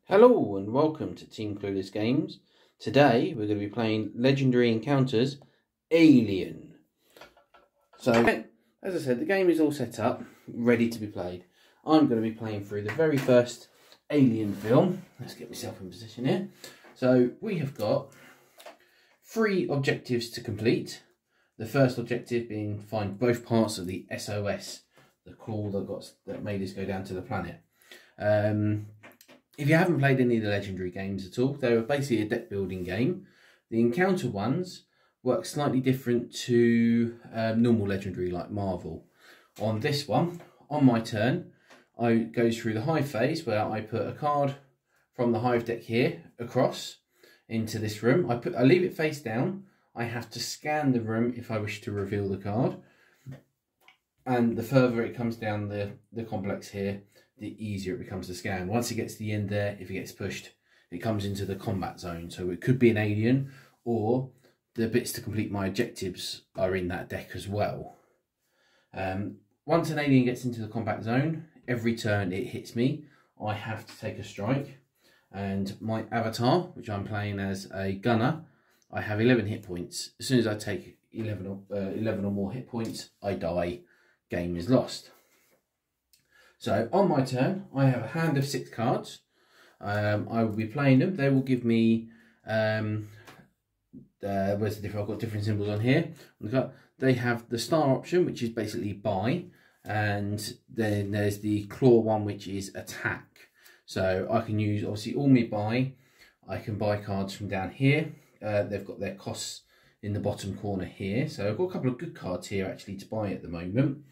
Hello and welcome to Team Clueless Games. Today we're going to be playing Legendary Encounters Alien. So, as I said, the game is all set up, ready to be played. I'm going to be playing through the very first Alien film. Let's get myself in position here. So, we have got 3 objectives to complete. The first objective being find both parts of the SOS, the call that made us go down to the planet. If you haven't played any of the Legendary games at all, they're basically a deck building game. The Encounter ones work slightly different to normal Legendary like Marvel. On this one, on my turn, I go through the Hive phase where I put a card from the Hive deck here across into this room. I leave it face down. I have to scan the room if I wish to reveal the card. And the further it comes down the complex here, the easier it becomes to scan. Once it gets to the end there, if it gets pushed, it comes into the combat zone. So it could be an alien, or the bits to complete my objectives are in that deck as well. Once an alien gets into the combat zone, every turn it hits me, I have to take a strike. And my avatar, which I'm playing as a gunner, I have 11 hit points. As soon as I take 11 or more hit points, I die. Game is lost. So on my turn, I have a hand of 6 cards. I will be playing them. They will give me, where's the different? I've got different symbols on here. They have the star option, which is basically buy, and then there's the claw one, which is attack. So I can use obviously all my buy. I can buy cards from down here. They've got their costs in the bottom corner here. So I've got a couple of good cards here actually to buy at the moment.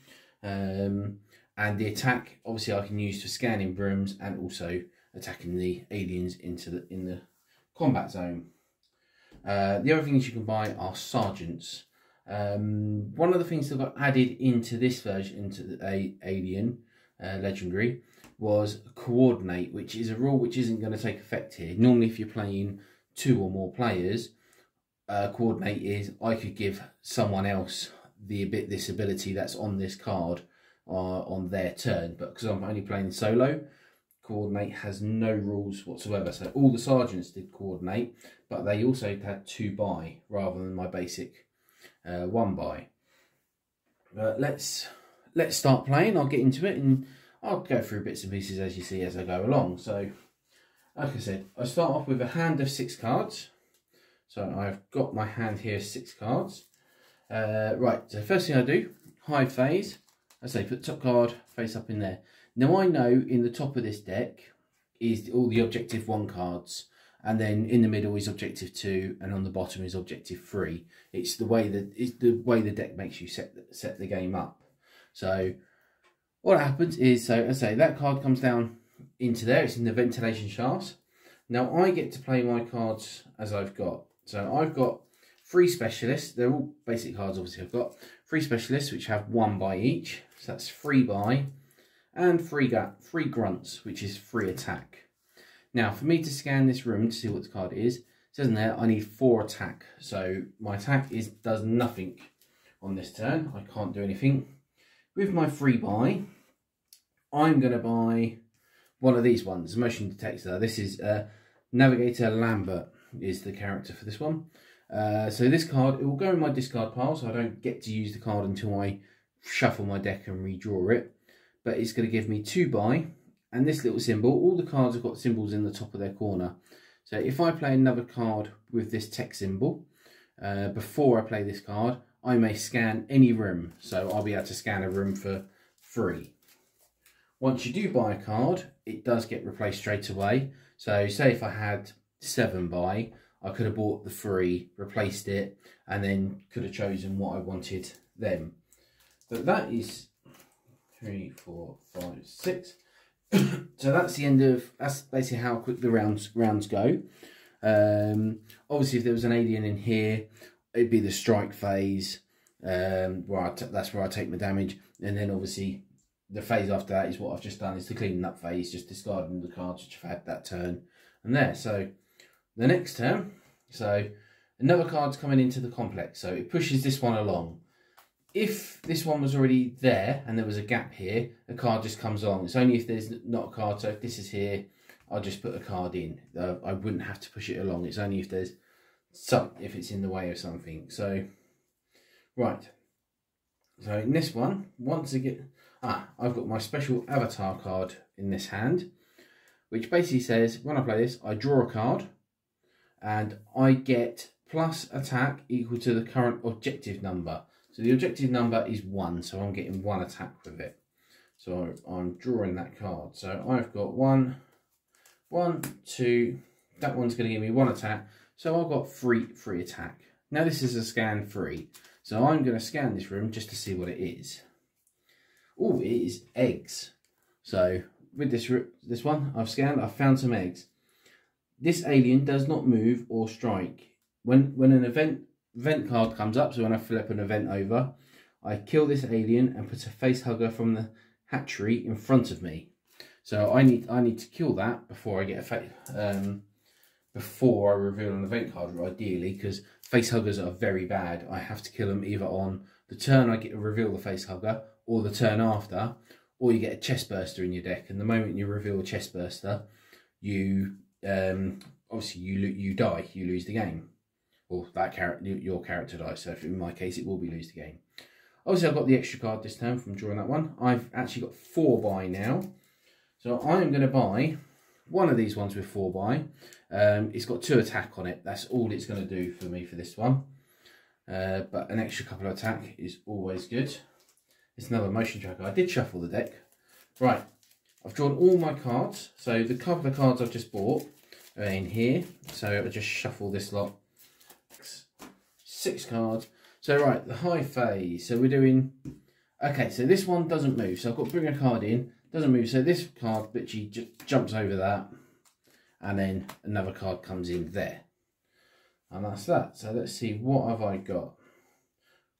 And the attack, obviously, I can use for scanning rooms and also attacking the aliens in the combat zone. The other things you can buy are sergeants. One of the things that got added into this version, into the Alien Legendary, was coordinate, which is a rule which isn't going to take effect here. Normally, if you're playing 2 or more players, coordinate is I could give someone else this ability that's on this card on their turn, but because I'm only playing solo, coordinate has no rules whatsoever. So all the sergeants did coordinate, but they also had 2 buy rather than my basic 1 buy. Let's start playing. I'll get into it and I'll go through bits and pieces as you see as I go along. So like I said, I start off with a hand of 6 cards. So I've got my hand here 6 cards. Right, so first thing I do, Hive phase. I say put the top card face up in there. Now I know in the top of this deck is all the objective 1 cards, and then in the middle is objective 2, and on the bottom is objective 3. It's the way the deck makes you set the game up. So what happens is, so as I say, that card comes down into there. It's in the ventilation shafts. Now I get to play my cards as I've got. So I've got 3 specialists. They're all basic cards, obviously. I've got 3 specialists, which have 1 by each. So that's 3 buy. And 3 grunts, which is 3 attack. Now, for me to scan this room to see what the card is, it says in there I need 4 attack. So my attack does nothing on this turn. I can't do anything. With my 3 buy, I'm going to buy one of these ones, motion detector. This is Navigator Lambert is the character for this one. So this card, it will go in my discard pile, so I don't get to use the card until I shuffle my deck and redraw it. But it's going to give me 2 buy, and this little symbol. All the cards have got symbols in the top of their corner. So if I play another card with this tech symbol, before I play this card, I may scan any room. So I'll be able to scan a room for free. Once you do buy a card, it does get replaced straight away. So say if I had 7 buy, I could have bought the 3, replaced it, and then could have chosen what I wanted then. But that is 3, 4, 5, 6. So that's the end of, that's basically how quick the rounds go. Obviously, if there was an alien in here, it'd be the strike phase, that's where I take my damage, and then obviously the phase after that is what I've just done, is the cleaning up phase, just discarding the cards which I've had that turn and there. So the next turn, so another card's coming into the complex, so it pushes this one along. if this one was already there and there was a gap here, a card just comes along. It's only if there's not a card. So if this is here, I'll just put a card in. I wouldn't have to push it along. It's only if there's if it's in the way of something. So, right. So in this one, once again, I've got my special avatar card in this hand, which basically says when I play this, I draw a card and I get plus attack equal to the current objective number. So the objective number is 1, so I'm getting 1 attack with it. So I'm drawing that card. So I've got 1, 2, that one's going to give me 1 attack. So I've got 3 attack. Now this is a scan 3. So I'm going to scan this room just to see what it is. Oh, it is eggs. So with this one, I've scanned, I've found some eggs. This alien does not move or strike. When an event card comes up, so when I flip an event over, I kill this alien and put a face hugger from the hatchery in front of me. So I need to kill that before I get before I reveal an event card, ideally, because face huggers are very bad. I have to kill them either on the turn I get to reveal the face hugger, or the turn after, or you get a chest burster in your deck. And the moment you reveal a chest burster, you obviously you die, you lose the game, or that your character dies. So in my case, it will be lose the game. Obviously, I've got the extra card this turn from drawing that one. I've actually got 4 buy now, so I'm going to buy one of these ones with 4 buy. It's got 2 attack on it. That's all it's going to do for me for this one. But an extra couple of attack is always good. It's another motion tracker. I did shuffle the deck. Right, I've drawn all my cards. So the couple of cards I've just bought are in here. So I just shuffle this lot. 6 cards. So right, the high phase. So we're doing... Okay, so this one doesn't move. So I've got to bring a card in. Doesn't move. So this card literally just jumps over that. And then another card comes in there. And that's that. So let's see, what have I got?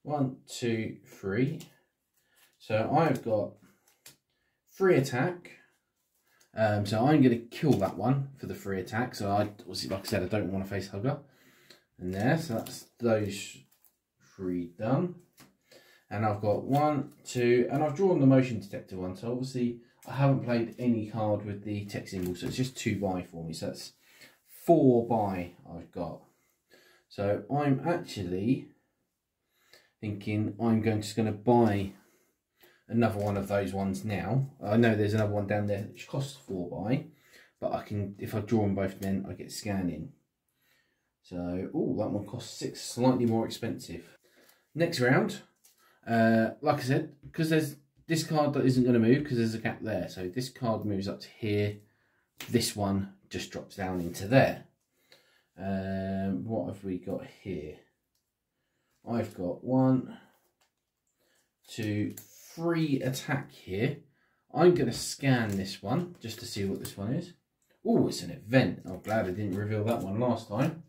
1, 2, 3. So I've got 3 attack. So I'm going to kill that one for the 3 attack. So like I said, I don't want a face hugger. And there, so that's those 3 done. And I've got 1, 2, and I've drawn the motion detector one. So obviously I haven't played any card with the text symbol, so it's just 2 buy for me. So that's 4 buy I've got. So I'm actually thinking I'm just going to buy another one of those ones now. I know there's another one down there which costs 4 buy, but I can, if I draw them both, then I get scanning. So, oh, that one costs 6, slightly more expensive. Next round, like I said, because there's this card that isn't going to move because there's a gap there. So this card moves up to here. This one just drops down into there. What have we got here? I've got 1, 2, 3 attack here. I'm going to scan this one just to see what this one is. Oh, it's an event. I'm glad I didn't reveal that one last time.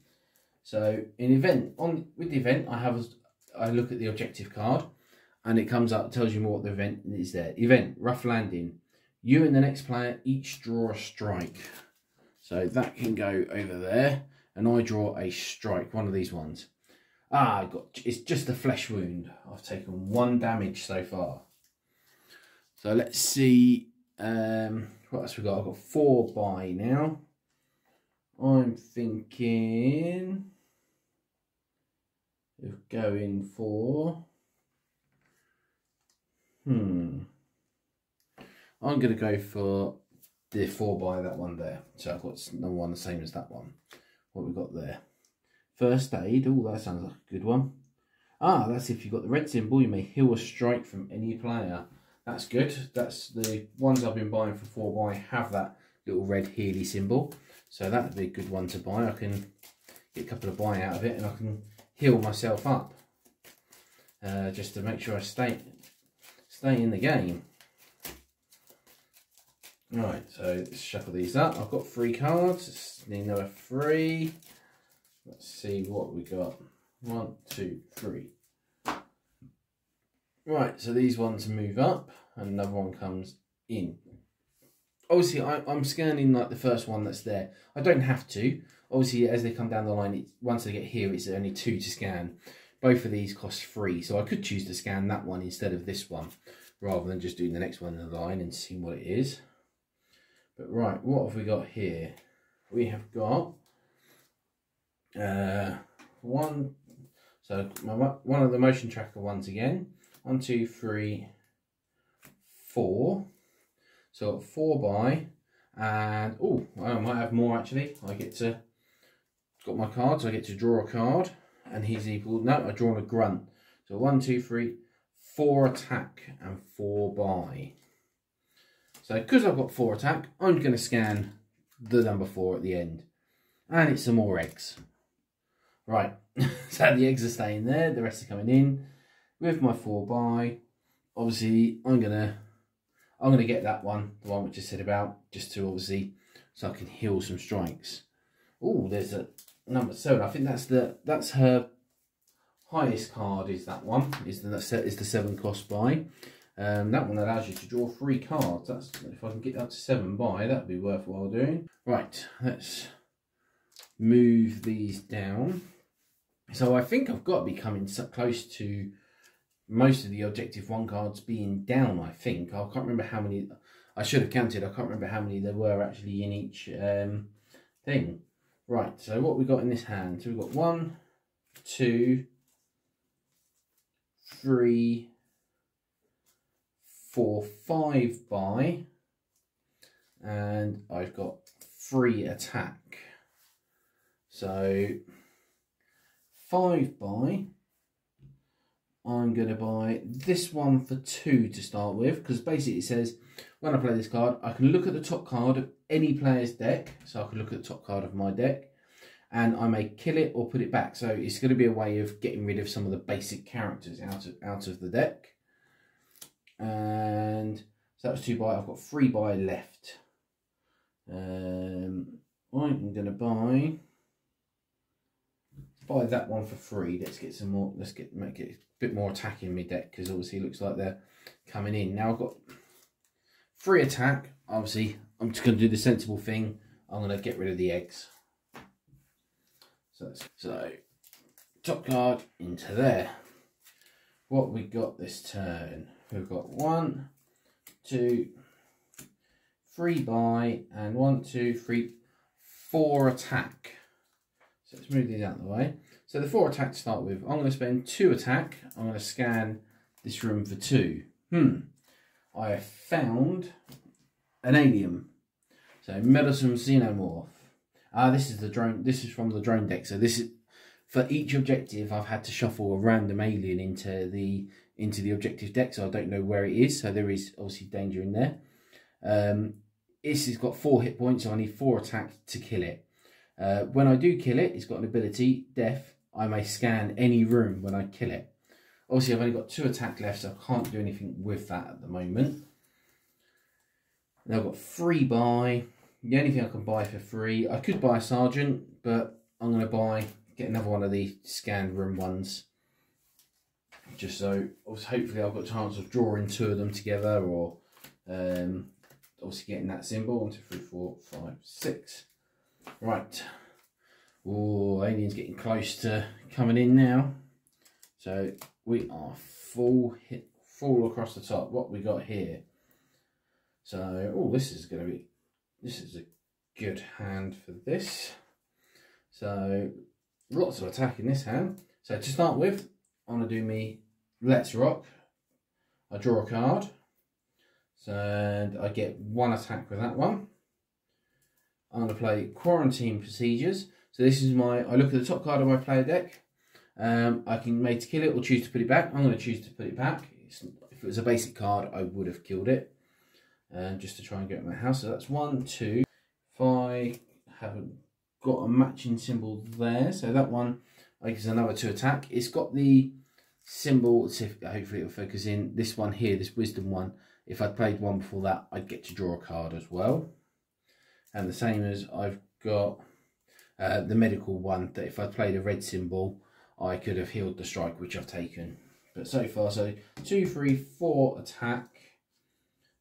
So in event, with the event, I look at the objective card and it comes up, tells you more what the event is there. Event, rough landing. You and the next player each draw a strike. So that can go over there. And I draw a strike, one of these ones. It's just a flesh wound. I've taken 1 damage so far. So let's see, what else we got? I've got 4 buy now. I'm thinking of going for, I'm going to go for the 4 buy, that one there. So I've got another one the same as that one. What we got there? First aid. Oh, that sounds like a good one. That's if you've got the red symbol, you may heal a strike from any player. That's good. That's the ones I've been buying for 4 buy have that little red healy symbol. So that would be a good one to buy. I can get a couple of buy out of it and I can heal myself up. Just to make sure I stay in the game. Right, so let's shuffle these up. I've got 3 cards. Need another 3. Let's see what we got. 1, 2, 3. Right, so these ones move up and another one comes in. Obviously, I'm scanning like the first one that's there. I don't have to. Obviously, as they come down the line, once they get here, it's only 2 to scan. both of these cost 3, so I could choose to scan that one instead of this one, rather than just doing the next one in the line and seeing what it is. But right, what have we got here? We have got one. So one of the motion tracker ones again. 1, 2, 3, 4. So 4 by, and oh, I might have more actually. I get to got my cards. I get to draw a card, and he's equal. No, I've drawn a grunt. So 1, 2, 3, 4 attack and 4 by. So because I've got 4 attack, I'm going to scan the number 4 at the end, and it's some more eggs. Right, so the eggs are staying there. The rest are coming in with my 4 by. Obviously, I'm gonna get that one, the one which I said about, just to obviously so I can heal some strikes. Oh, there's a number 7. I think that's her highest card. Is that one? Is the 7 cost by? That one allows you to draw 3 cards. That's, if I can get up to 7 by, that'd be worthwhile doing. Right, let's move these down. So I think I've got to be coming so close to most of the objective 1 cards being down. I think I can't remember how many. I should have counted. I can't remember how many there were actually in each thing. Right. So what we got in this hand? So we've got 1, 2, 3, 4, 5 by, and I've got 3 attack. So 5 by, I'm going to buy this one for 2 to start with, because basically it says when I play this card, I can look at the top card of any player's deck. So I can look at the top card of my deck, and I may kill it or put it back. So it's going to be a way of getting rid of some of the basic characters out of the deck. And so that was 2 by. I've got 3 by left. I'm going to buy that one for 3. Let's get some more. Make it a bit more attack in my deck, because obviously it looks like they're coming in. Now I've got 3 attack. Obviously, I'm just going to do the sensible thing. I'm going to get rid of the eggs. So top card into there. What we got this turn? We've got 1, 2, 3 by, and 1, 2, 3, 4 attack. So let's move these out of the way. So the 4 attack to start with, I'm going to spend 2 attack. I'm going to scan this room for 2. I have found an alien. So Meddlesome Xenomorph. This is the drone. This is from the drone deck. So this is for each objective. I've had to shuffle a random alien into the objective deck, so I don't know where it is. So there is obviously danger in there. This has got 4 hit points, so I need 4 attack to kill it. When I do kill it, it's got an ability, Death. I may scan any room when I kill it. Obviously, I've only got 2 attack left, so I can't do anything with that at the moment. Now I've got 3 by. The only thing I can buy for 3, I could buy a Sergeant, but I'm going to get another one of these scanned room ones. Just so, hopefully I've got a chance of drawing 2 of them together, or obviously getting that symbol. 1, 2, 3, 4, 5, 6. Right. Oh, alien's getting close to coming in now. So we are full across the top. What we got here? So, oh, this is a good hand for this. So lots of attack in this hand. So to start with, I'm gonna do me Let's Rock. I draw a card. So, and I get 1 attack with that one. I'm going to play Quarantine Procedures. So this is I look at the top card of my player deck. I can make to kill it or choose to put it back. I'm going to choose to put it back. If it was a basic card, I would have killed it. Just to try and get it in my house. So that's 1, 2. If I haven't got a matching symbol there, so that one is another 2 attack. It's got the symbol, hopefully it'll focus in, this one here, this Wisdom one. If I'd played one before that, I'd get to draw a card as well. And the same as I've got the medical one, that if I played a red symbol, I could have healed the strike, which I've taken. But so far, so 2, 3, 4 attack,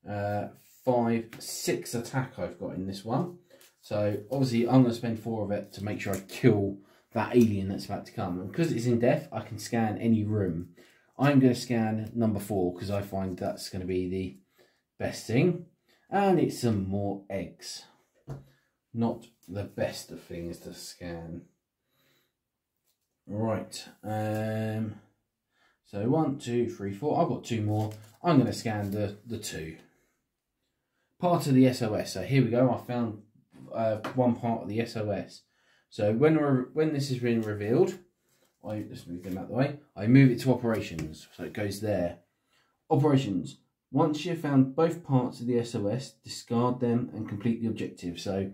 5, 6 attack I've got in this one. So obviously I'm going to spend 4 of it to make sure I kill that alien that's about to come. And because it's in death, I can scan any room. I'm going to scan number 4 because I find that's going to be the best thing. And it's some more eggs. Not the best of things to scan. Right. So 1, 2, 3, 4. I've got 2 more. I'm going to scan the 2. Part of the SOS. So here we go. I found one part of the SOS. So when this has been revealed, let's move them out of the way. I move it to operations, so it goes there. Operations. Once you've found both parts of the SOS, discard them and complete the objective. So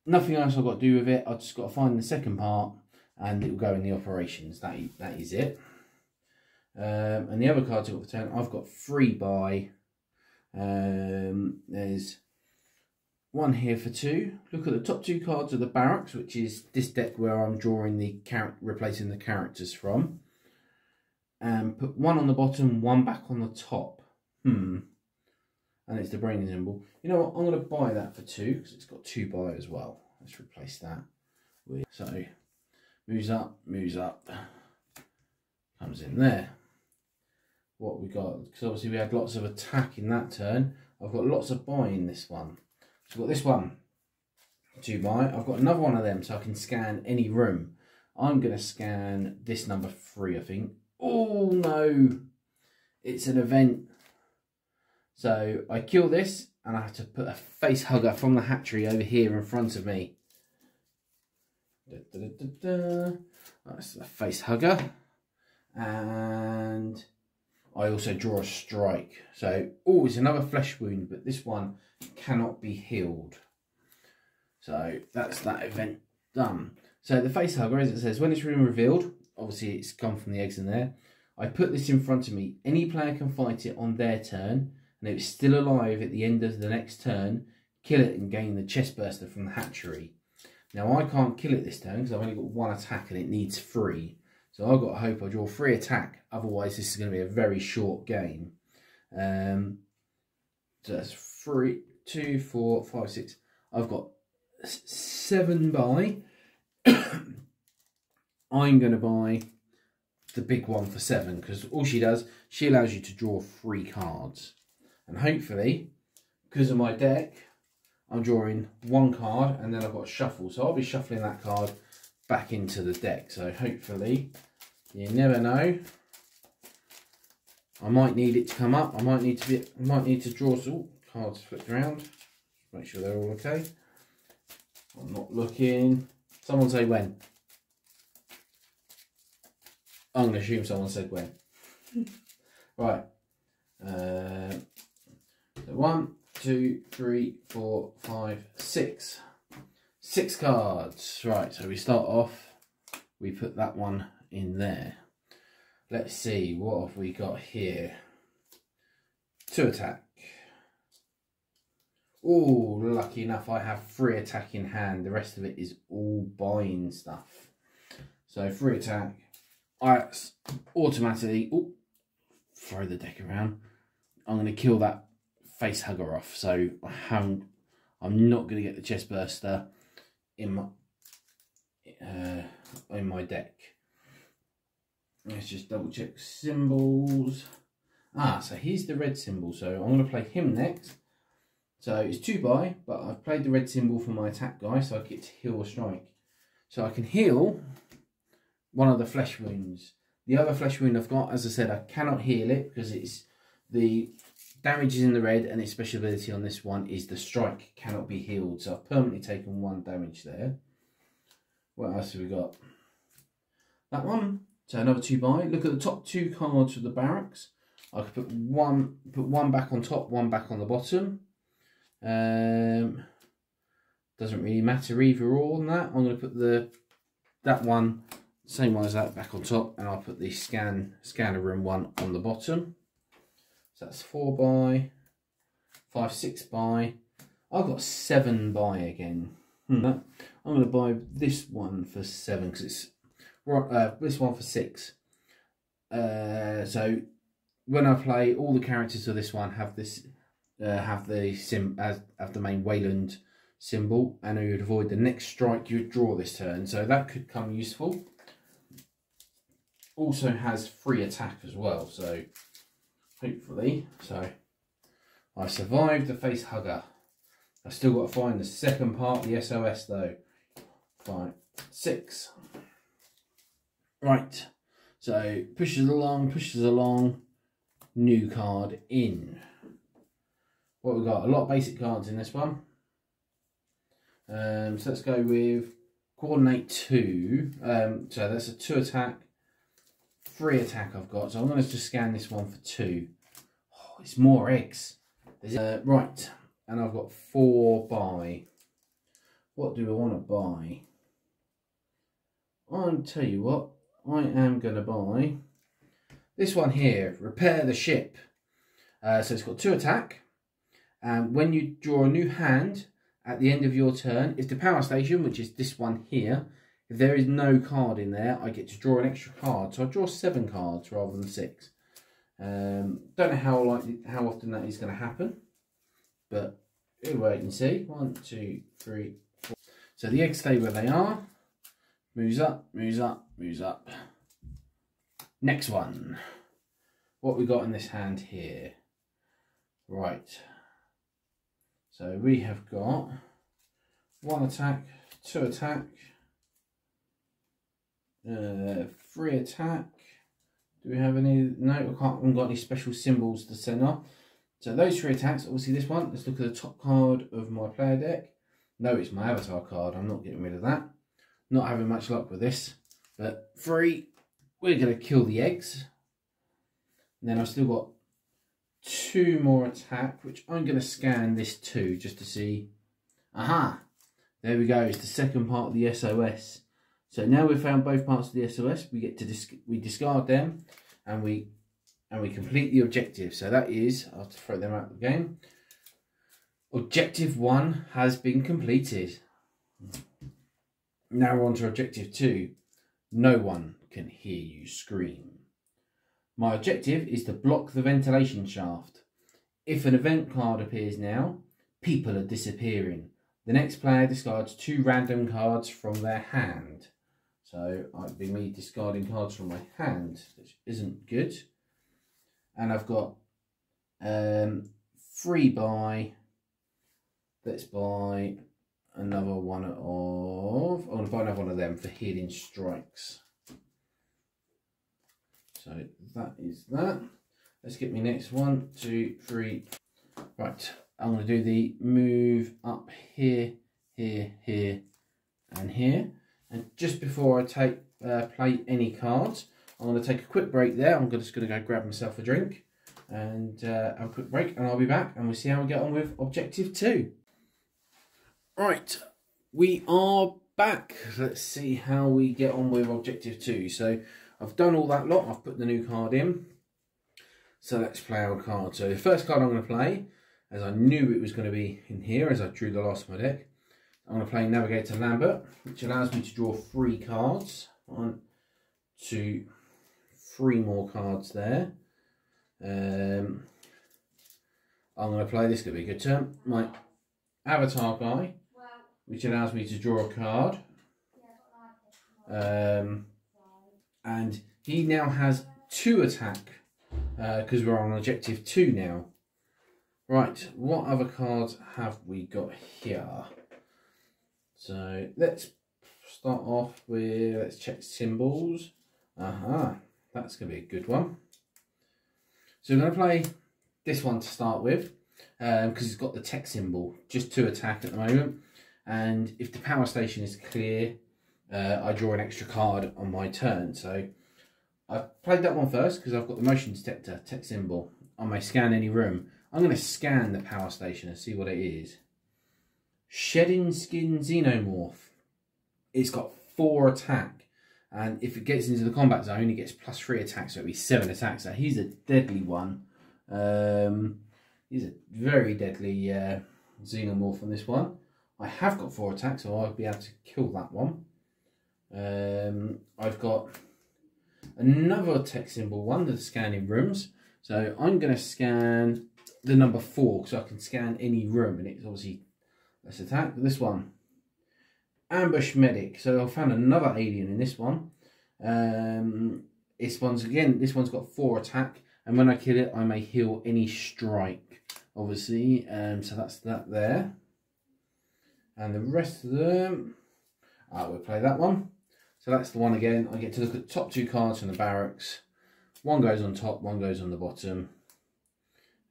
nothing else I've got to do with it. I've just got to find the second part, and it will go in the operations. That is it. And the other cards I've got for turn, I've got 3 by. There's 1 here for 2. Look at the top 2 cards of the barracks, which is this deck where I'm drawing replacing the characters from. And put 1 on the bottom, 1 back on the top. And it's the brain symbol. You know what? I'm going to buy that for 2 because it's got 2 by as well. Let's replace that with, so moves up, comes in there. What we got? Because obviously we had lots of attack in that turn. I've got lots of buy in this one. So I've got this one, 2 by. I've got another one of them so I can scan any room. I'm going to scan this number 3, I think. Oh no, it's an event. So I kill this and I have to put a face hugger from the hatchery over here in front of me. That's a face hugger. And I also draw a strike. So, oh, it's another flesh wound, but this one cannot be healed. So that's that event done. So the face hugger, as it says, when it's been revealed, obviously it's gone from the eggs in there. I put this in front of me. Any player can fight it on their turn, and if it's still alive at the end of the next turn, kill it and gain the chest burster from the hatchery. Now I can't kill it this turn because I've only got 1 attack and it needs 3. So I've got to hope I draw 3 attack. Otherwise, this is going to be a very short game. So that's 3, 2, 4, 5, 6. I've got 7 buy. I'm going to buy the big one for 7 because all she does, she allows you to draw 3 cards. And hopefully, because of my deck, I'm drawing 1 card and then I've got a shuffle. So I'll be shuffling that card back into the deck. So hopefully, you never know. I might need it to come up. I might need to draw some cards flipped around. Make sure they're all okay. I'm not looking. Someone say when. I'm going to assume someone said when. Right. So 1, 2, 3, 4, 5, 6. 6 cards. Right, so we start off. We put that one in there. Let's see, what have we got here? 2 attack. Oh, lucky enough I have 3 attack in hand. The rest of it is all buying stuff. So 3 attack. I automatically throw the deck around. I'm going to kill that face hugger off. So I'm not going to get the chest burster in my deck. Let's just double check symbols. So here's the red symbol. So I'm going to play him next. So it's 2 buy, but I've played the red symbol for my attack guy, so I get to heal a strike. So I can heal one of the flesh wounds. The other flesh wound I've got, as I said, I cannot heal it because it's the damage is in the red, and its special ability on this one is the strike cannot be healed. So I've permanently taken 1 damage there. What else have we got? That one. So another 2 buy. Look at the top 2 cards of the barracks. I could put one back on top, 1 back on the bottom. Doesn't really matter either or on that. I'm going to put that one, same one as that, back on top, and I'll put the scanner room one on the bottom. So that's 4 buy, 5, 6 buy. I've got 7 buy again. I'm going to buy this one for 7 because it's this one for 6. So when I play, all the characters of this one have this have the main Wayland symbol, and you would avoid the next strike you would draw this turn. So that could come useful. Also has free attack as well, so hopefully. So I survived the face hugger. I've still got to find the second part of the SOS though. 5, 6. Right, so pushes along, new card in. What we got? A lot of basic cards in this one. So let's go with Coordinate 2. So that's a 2 attack, 3 attack I've got. So I'm going to just scan this one for 2. Oh, it's more eggs. Right, and I've got 4 buy. What do I want to buy? I'll tell you what, I am going to buy this one here, Repair the Ship. So it's got 2 attack, and when you draw a new hand at the end of your turn, if the power station, which is this one here, if there is no card in there, I get to draw an extra card. So I draw 7 cards rather than 6. Don't know how often that is going to happen, but we'll wait and see. 1, 2, 3, 4. So the eggs stay where they are. Moves up, moves up, moves up. Next one. What we got in this hand here? Right. So we have got 1 attack, 2 attack, 3 attack. Do we have any? No, I haven't got any special symbols to send off. So those 3 attacks, obviously this one. Let's look at the top card of my player deck. No, it's my avatar card. I'm not getting rid of that. Not having much luck with this. But 3, we're going to kill the eggs. And then I've still got 2 more attack, which I'm going to scan this 2 just to see. Aha! There we go. It's the second part of the SOS. So now we've found both parts of the SOS. We get to discard them, and we complete the objective. So that is, I'll have to throw them out of the game. Objective 1 has been completed. Now we're on to objective 2. No one can hear you scream. My objective is to block the ventilation shaft. If an event card appears now, people are disappearing. The next player discards 2 random cards from their hand. So it'd be me discarding cards from my hand, which isn't good. And I've got 3 buy. Let's buy another one of. I'm going to buy another one of them for healing strikes. So that is that. Let's get me next 1, 2, 3. Right, I'm going to do the move up here, here, here, and here. And just before I play any cards, I'm going to take a quick break there. I'm just going to go grab myself a drink and have a quick break, and I'll be back and we'll see how we get on with objective 2. Right, we are back. Let's see how we get on with objective 2. So I've done all that lot. I've put the new card in. So let's play our card. So the first card I'm going to play, as I knew it was going to be in here as I drew the last of my deck, I'm going to play Navigator Lambert, which allows me to draw 3 cards. 1, 2, 3 more cards there. I'm going to play, this could be a good turn, my Avatar guy, which allows me to draw a card. And he now has 2 attack, because we're on objective 2 now. Right, what other cards have we got here? So let's start off with, let's check symbols. Aha, that's going to be a good one. So we're going to play this one to start with, because it's got the tech symbol, just 2 attack at the moment. And if the power station is clear, I draw an extra card on my turn. So I've played that one first because I've got the motion detector, tech symbol. I may scan any room. I'm going to scan the power station and see what it is. Shedding Skin Xenomorph. It's got 4 attack, and if it gets into the combat zone, it gets +3 attack, so it'll be 7 attacks. So he's a deadly one. He's a very deadly Xenomorph on this one. I have got 4 attacks, so I'll be able to kill that one. I've got another tech symbol one, the scanning rooms. So I'm going to scan the number 4, because I can scan any room, and it's obviously Let's attack this one. Ambush medic. So I found another alien in this one. This one's got 4 attack, and when I kill it, I may heal any strike. Obviously, so that's that there. And the rest of them, we'll play that one. So that's the one again. I get to look at the top 2 cards from the barracks. One goes on top, one goes on the bottom.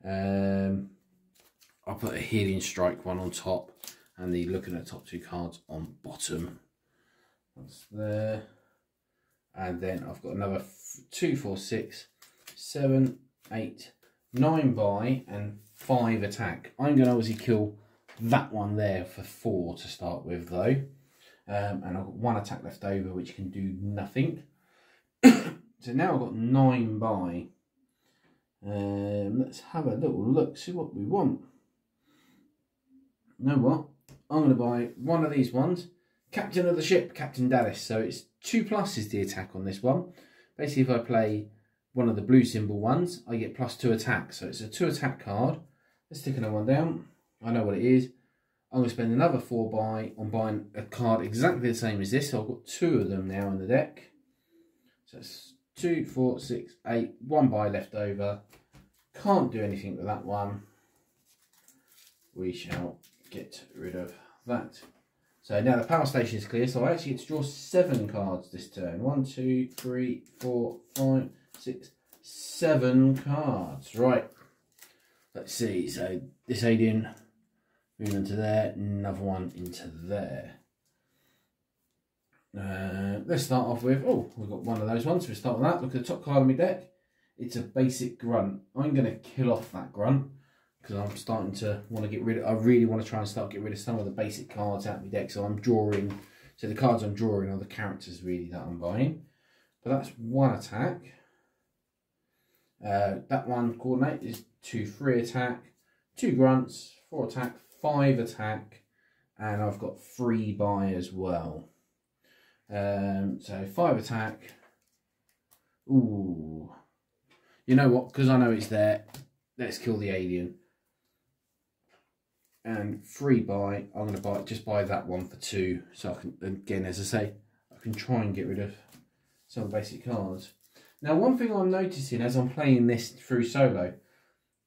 I'll put a healing strike one on top, and the looking at the top 2 cards on bottom. That's there. And then I've got another 2, 4, 6, 7, 8, 9 buy and 5 attack. I'm going to obviously kill that one there for 4 to start with though. And I've got 1 attack left over which can do nothing. So now I've got 9 buy. Let's have a little look, see what we want. You know what? I'm going to buy one of these ones. Captain of the ship, Captain Dallas. So it's 2+ is the attack on this one. Basically, if I play one of the blue symbol ones, I get +2 attack. So it's a 2 attack card. Let's stick another one down. I know what it is. I'm going to spend another 4 buy on buying a card exactly the same as this. So I've got 2 of them now in the deck. So it's 2, 4, 6, 8. 1 buy left over. Can't do anything with that one. We shall get rid of that. So now the power station is clear, so I actually get to draw 7 cards this turn. 1, 2, 3, 4, 5, 6, 7 cards. Right. Let's see. So this alien, moving into there, another one into there. Let's start off with, we've got one of those ones. So we start with that. Look at the top card of my deck. It's a basic grunt. I'm going to kill off that grunt, because I'm starting to want to get rid of, I really want to try and start getting rid of some of the basic cards out of my deck. So I'm drawing, so the cards I'm drawing are the characters really that I'm buying. But that's 1 attack. That one coordinate is 2, 3 attack, 2 grunts, 4 attack, 5 attack, and I've got 3 buy as well. So 5 attack. Ooh. You know what, because I know it's there, let's kill the alien. And 3 buy, I'm going to just buy that one for 2. So I can, again, as I say, I can try and get rid of some of the basic cards. Now, one thing I'm noticing as I'm playing this through solo,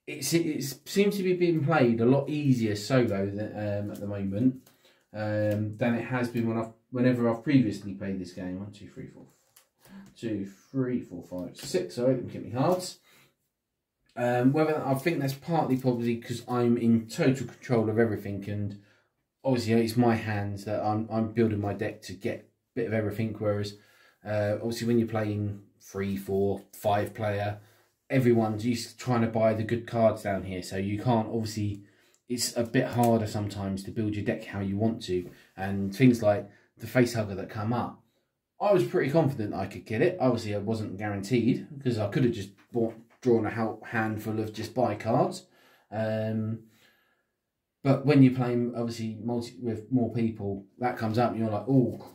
it seems to be being played a lot easier solo than, at the moment than it has been whenever I've previously played this game. 1, 2, 3, 4, 2, 3, 4, 5, 6. Sorry, let me get me cards. Whether I think that's partly probably because I'm in total control of everything, and obviously it's my hands that I'm building my deck to get a bit of everything. Whereas obviously when you're playing 3, 4, 5 player, everyone's used to trying to buy the good cards down here, so you can't, obviously it's a bit harder sometimes to build your deck how you want to, and things like the facehugger that come up, I was pretty confident I could get it. Obviously I wasn't guaranteed, because I could have just drawn a handful of just buy cards, but when you're playing obviously with more people, that comes up and you're like, oh,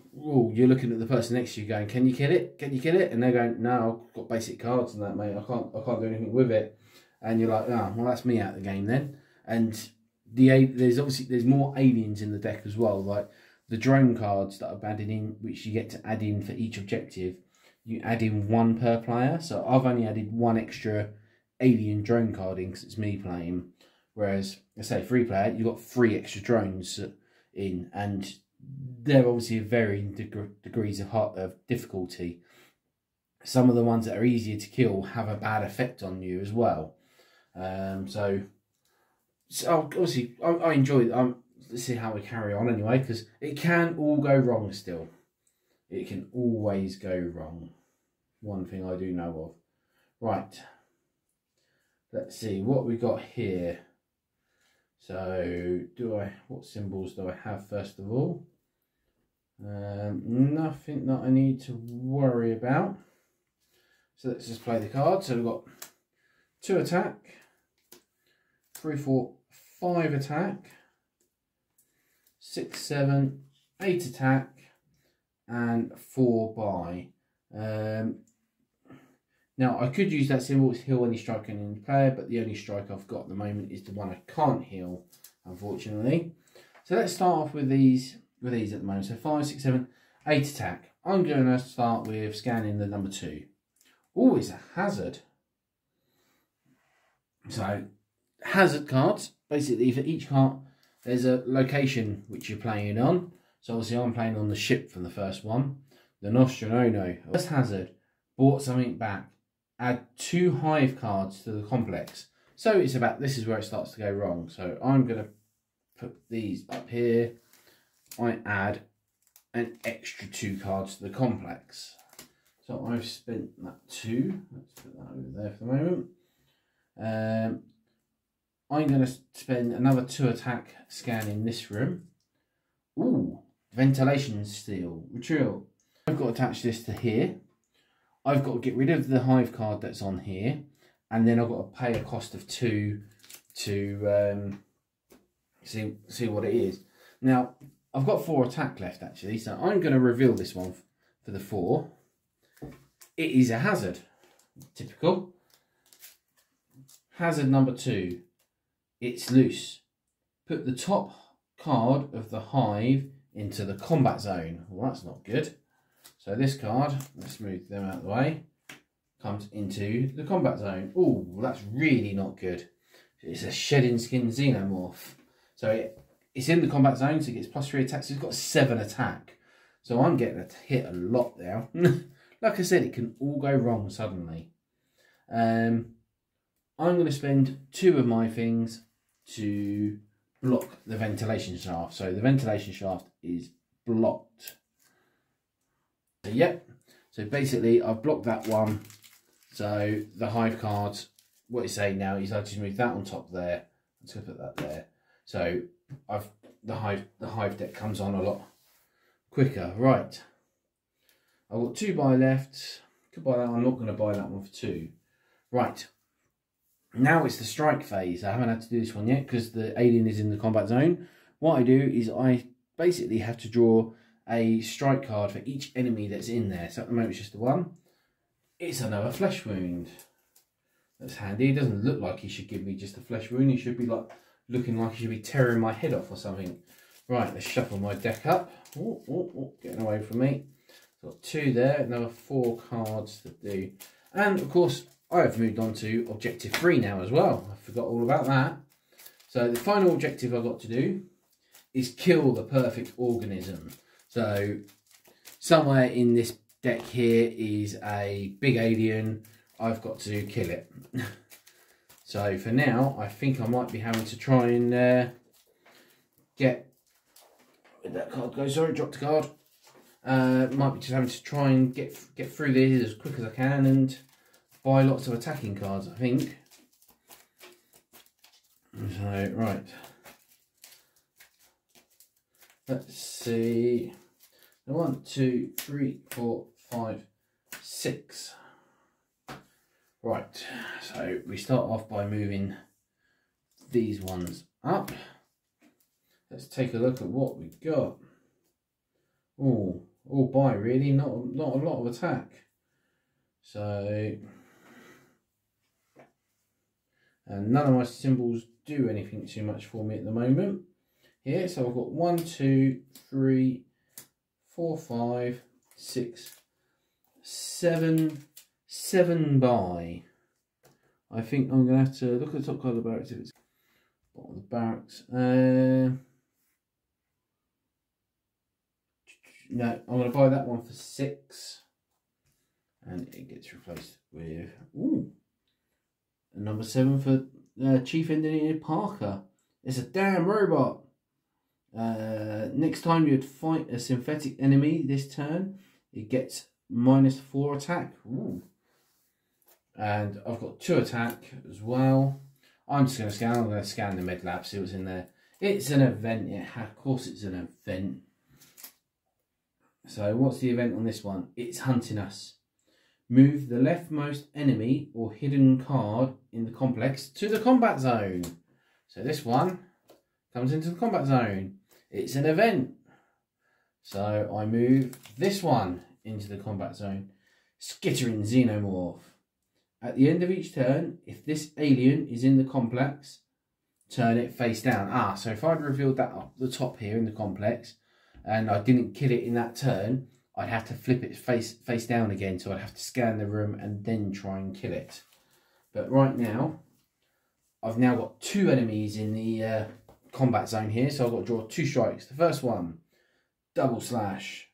you're looking at the person next to you going, can you kill it? Can you kill it? And they're going, no, I've got basic cards and that, mate. I can't do anything with it. And you're like, oh, well, that's me out of the game then. And there's more aliens in the deck as well. Like the drone cards that I've added in, which you get to add in for each objective. You add in 1 per player. So I've only added 1 extra alien drone card in because it's me playing. Whereas, I say 3 player, you've got 3 extra drones in, and they're obviously varying degrees of difficulty. Some of the ones that are easier to kill have a bad effect on you as well. So obviously, I enjoy it. Let's see how we carry on anyway, because it can all go wrong still. It can always go wrong. One thing I do know of. Right. Let's see what we got here. So, what symbols do I have first of all? Nothing that I need to worry about. So let's just play the card. So we've got 2 attack, 3, 4, 5 attack, 6, 7, 8 attack, and 4 buy. Now I could use that symbol to heal any strike on any player, but the only strike I've got at the moment is the one I can't heal, unfortunately. So let's start off with these at the moment. So 5, 6, 7, 8 attack. I'm going to start with scanning the number 2. Oh, it's a hazard. So hazard cards, basically for each card there's a location which you're playing on. So obviously I'm playing on the ship from the first one. The Nostromo. First hazard, bought something back. Add 2 hive cards to the complex. So it's about, this is where it starts to go wrong. So I'm going to put these up here. I add an extra 2 cards to the complex. So I've spent that 2. Let's put that over there for the moment. I'm going to spend another 2 attack scanning this room. Ooh, ventilation steel, retrieval. I've got to attach this to here. I've got to get rid of the hive card that's on here, and then I've got to pay a cost of 2 to see what it is. Now I've got 4 attack left actually, so I'm going to reveal this one for the 4. It is a hazard, typical. Hazard number 2. It's loose. Put the top card of the hive into the combat zone. Well, that's not good. So this card, let's move them out of the way, comes into the combat zone. Oh, that's really not good. It's a shedding skin xenomorph. So it's in the combat zone, so it gets +3 attacks. So it's got 7 attack. So I'm getting hit a lot there. Like I said, it can all go wrong suddenly. I'm going to spend 2 of my things to block the ventilation shaft. So the ventilation shaft is blocked. So, yep. So basically I've blocked that one. So the hive cards, what it's saying now is I just move that on top there. I'm just going to put that there. So the hive deck comes on a lot quicker. Right. I've got 2 buy left. Could buy that. I'm not going to buy that one for 2. Right. Now it's the strike phase. I haven't had to do this one yet because the alien is in the combat zone. What I do is I basically have to draw a strike card for each enemy that's in there. So at the moment it's just the 1. It's another flesh wound. That's handy. It doesn't look like he should give me just a flesh wound. He should be like looking like he should be tearing my head off or something. Right, let's shuffle my deck up. Oh, getting away from me. Got 2 there, another 4 cards to do. And of course I've moved on to objective 3 now as well. I forgot all about that. So the final objective I've got to do is kill the perfect organism. So somewhere in this deck here is a big alien. I've got to kill it. So for now, I think I might be having to try and get... Where'd that card go? Sorry, dropped a card. Might be just having to try and get through these as quick as I can and buy lots of attacking cards, I think. So, right. Let's see. 1, 2, 3, 4, 5, 6. Right. So we start off by moving these ones up. Let's take a look at what we got. Oh, all buy really, not a lot of attack. So, and none of my symbols do anything too much for me at the moment. Here, so I've got 1, 2, 3, 4, 5, 6, 7 buy. I think I'm going to have to look at the top card of the barracks if it's bottom of the barracks. No, I'm going to buy that one for 6. And it gets replaced with a number 7 for Chief Engineer Parker. It's a damn robot. Next time you'd fight a synthetic enemy this turn, it gets -4 attack. Ooh. And I've got 2 attack as well. I'm just going to scan. I'm going to scan the med lab, see what's in there. It's an event. Of course it's an event. So what's the event on this one? It's hunting us. Move the leftmost enemy or hidden card in the complex to the combat zone. So this one comes into the combat zone. It's an event. So I move this one into the combat zone. Skittering Xenomorph. At the end of each turn, if this alien is in the complex, turn it face down. So if I'd revealed that up the top here in the complex and I didn't kill it in that turn, I'd have to flip it face down again, so I'd have to scan the room and then try and kill it. But right now, I've now got 2 enemies in the combat zone here, so I've got to draw 2 strikes. The first one, double slash.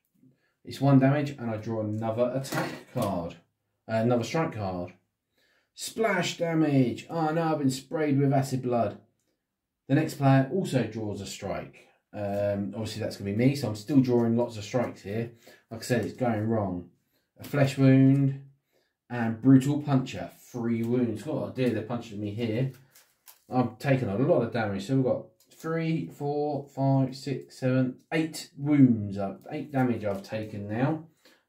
It's 1 damage, and I draw another attack card, another strike card. Splash damage. Oh no, I've been sprayed with acid blood. The next player also draws a strike. Obviously that's going to be me, so I'm still drawing lots of strikes here. Like I said, it's going wrong. A flesh wound and brutal puncher, 3 wounds. Oh dear, they're punching me here. I'm taking a lot of damage. So we've got 3, 4, 5, 6, 7, 8 wounds. 8 damage I've taken now.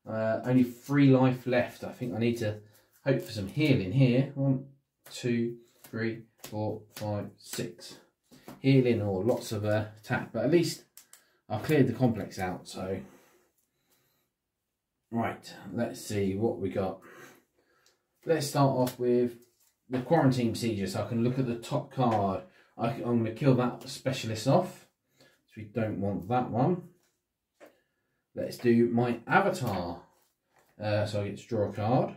Only 3 life left. I think I need to hope for some healing here. 1, 2, 3, 4, 5, 6. Healing or lots of attack, but at least I've cleared the complex out. So right, let's see what we got. Let's start off with the quarantine procedure, so I can look at the top card. I'm going to kill that specialist off, so we don't want that one. Let's do my avatar. So I get to draw a card,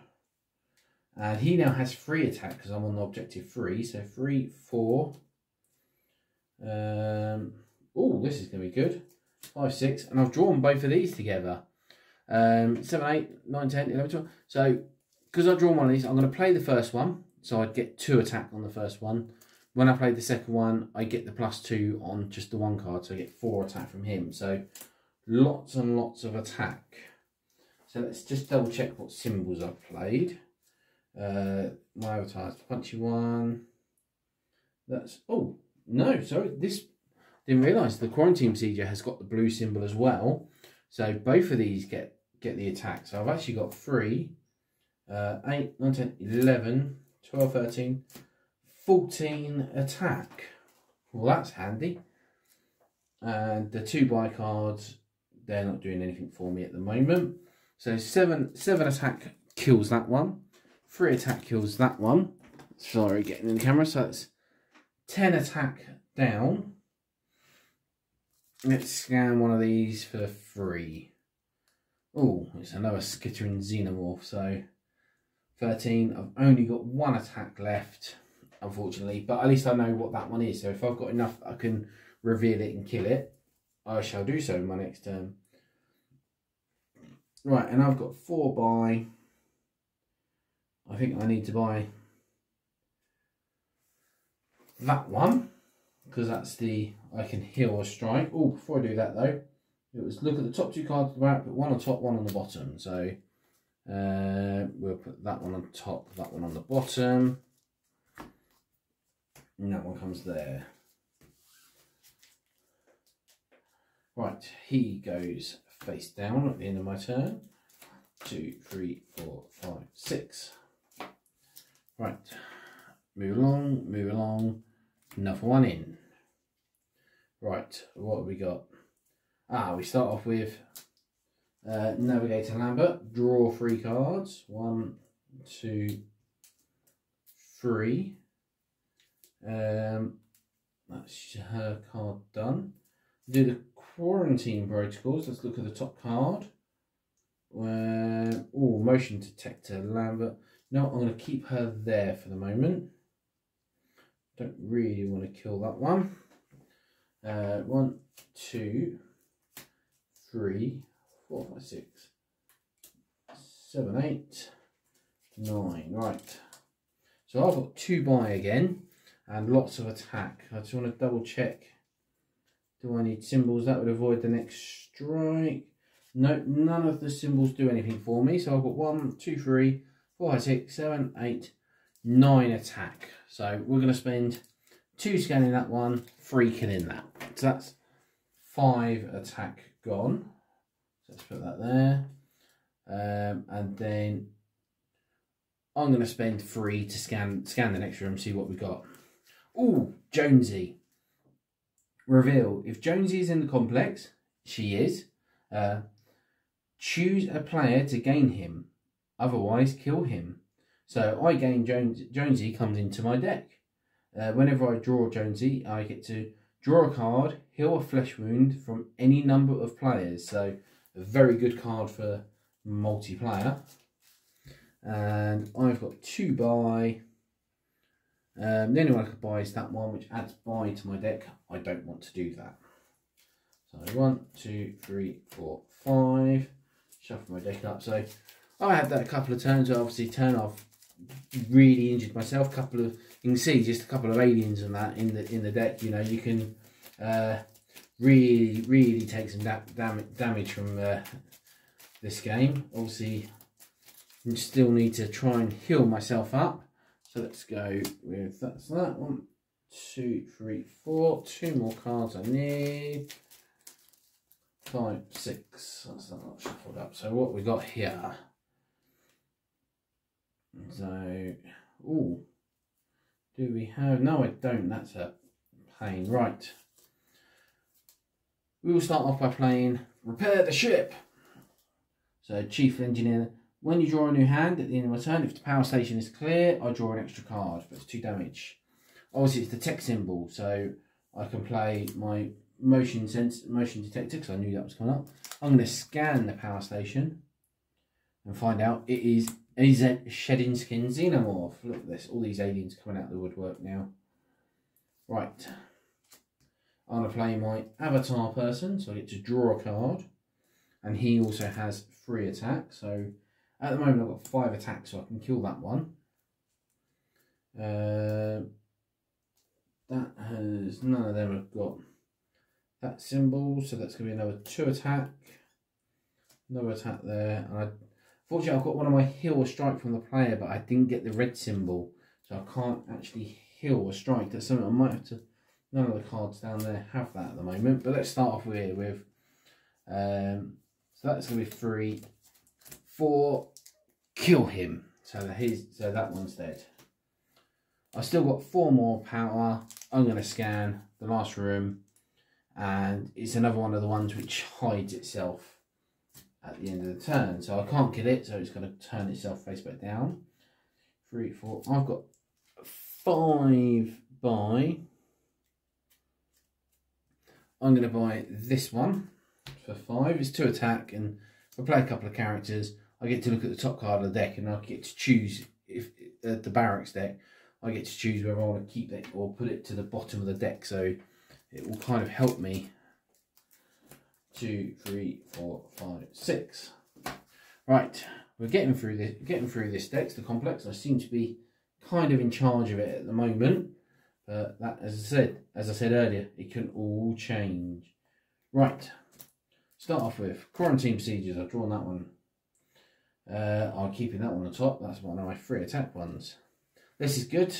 and he now has 3 attack because I'm on objective 3. So 3, 4. Oh, this is going to be good. 5, 6, and I've drawn both of these together. 7, 8, 9, 10, 11, 12. So because I've drawn one of these, I'm going to play the first one, so I'd get 2 attack on the first one. When I play the second one, I get the +2 on just the 1 card, so I get 4 attack from him. So lots and lots of attack. So let's just double check what symbols I've played. My avatar's the punchy one. That's, oh no, sorry, this, didn't realise the quarantine procedure has got the blue symbol as well. So both of these get the attack. So I've actually got 3, 8, 9, 10, 11, 12, 13, 14 attack. Well, that's handy. And the 2 buy cards, they're not doing anything for me at the moment. So 7 attack kills that one. 3 attack kills that one. Sorry, getting in the camera. So that's 10 attack down. Let's scan one of these for 3. Oh, it's another skittering xenomorph. So 13. I've only got 1 attack left, unfortunately. But at least I know what that one is. So if I've got enough, I can reveal it and kill it. I shall do so in my next turn. Right, and I've got 4 buy. I think I need to buy that one, because that's the, I can heal or strike. Oh, before I do that though, it was look at the top 2 cards of the back, put 1 on top, 1 on the bottom. So we'll put that one on top, that one on the bottom, and that one comes there. Right, he goes face down at the end of my turn. 2, 3, 4, 5, 6. Right, move along, another one in. Right, what have we got? We start off with Navigator Lambert, draw 3 cards. 1, 2, 3. That's her card done. Do the quarantine protocols. Let's look at the top card. Motion detector Lambert. No, I'm going to keep her there for the moment. Don't really want to kill that one. 1, 2, 3, 4, 5, 6, 7, 8, 9. Right. So I've got 2 buy again and lots of attack. I just want to double check. Do I need symbols? That would avoid the next strike. No, none of the symbols do anything for me. So I've got 1, 2, 3, 4, 5, 6, 7, 8, 9 attack. So we're going to spend 2 scanning that one, 3 killing that. So that's 5 attack gone. So let's put that there. And then I'm going to spend 3 to scan the next room, see what we got. Ooh, Jonesy. Reveal. If Jonesy is in the complex, she is. Choose a player to gain him. Otherwise, kill him. So I gain Jonesy comes into my deck. Whenever I draw Jonesy, I get to draw a card, heal a flesh wound from any number of players. So a very good card for multiplayer. And I've got 2 buy. The only one I could buy is that one, which adds buy to my deck. I don't want to do that. So 1, 2, 3, 4, 5. Shuffle my deck up. So I had that a couple of turns. Obviously, turn I've really injured myself. You can see just a couple of aliens and that in the deck. You know, you can really take some damage from this game. Obviously, I still need to try and heal myself up. So let's go with that's that. 1, 2, 3, 4. 2 more cards I need. 5, 6. That's not shuffled up. So what we got here? So, ooh, do we have? No, I don't. That's a pain. Right. We will start off by playing Repair the Ship. So, Chief Engineer. When you draw a new hand at the end of my turn, if the power station is clear, I draw an extra card, but it's 2 damage. Obviously, it's the tech symbol, so I can play my motion detector, because I knew that was coming up. I'm going to scan the power station and find out it is a Shedding Skin Xenomorph. Look at this, all these aliens coming out of the woodwork now. Right, I'm going to play my avatar person, so I get to draw a card, and he also has 3 attacks, so at the moment I've got 5 attacks, so I can kill that one. That has, none of them have got that symbol, so that's going to be another 2 attack. Another attack there. And fortunately, I've got one of my heal a strike from the player, but I didn't get the red symbol, so I can't actually heal a strike. That's something I might have to. None of the cards down there have that at the moment, but let's start off here with. So that's going to be 3, 4. Kill him. So that one's dead. I've still got 4 more power. I'm going to scan the last room, and it's another one of the ones which hides itself at the end of the turn. So I can't kill it, so it's going to turn itself face back down. 3, 4. I've got 5 buy. I'm going to buy this one for 5. It's 2 attack, and if I play a couple of characters, I get to look at the top card of the deck, and I get to choose if the barracks deck. I get to choose whether I want to keep it or put it to the bottom of the deck, so it will kind of help me. 2, 3, 4, 5, 6. Right, we're getting through this deck. It's the complex. I seem to be kind of in charge of it at the moment, but that, as I said earlier, it can all change. Right, start off with Quarantine Procedures. I've drawn that one. I'm keeping that one on the top. That's one of my 3 attack ones. This is good.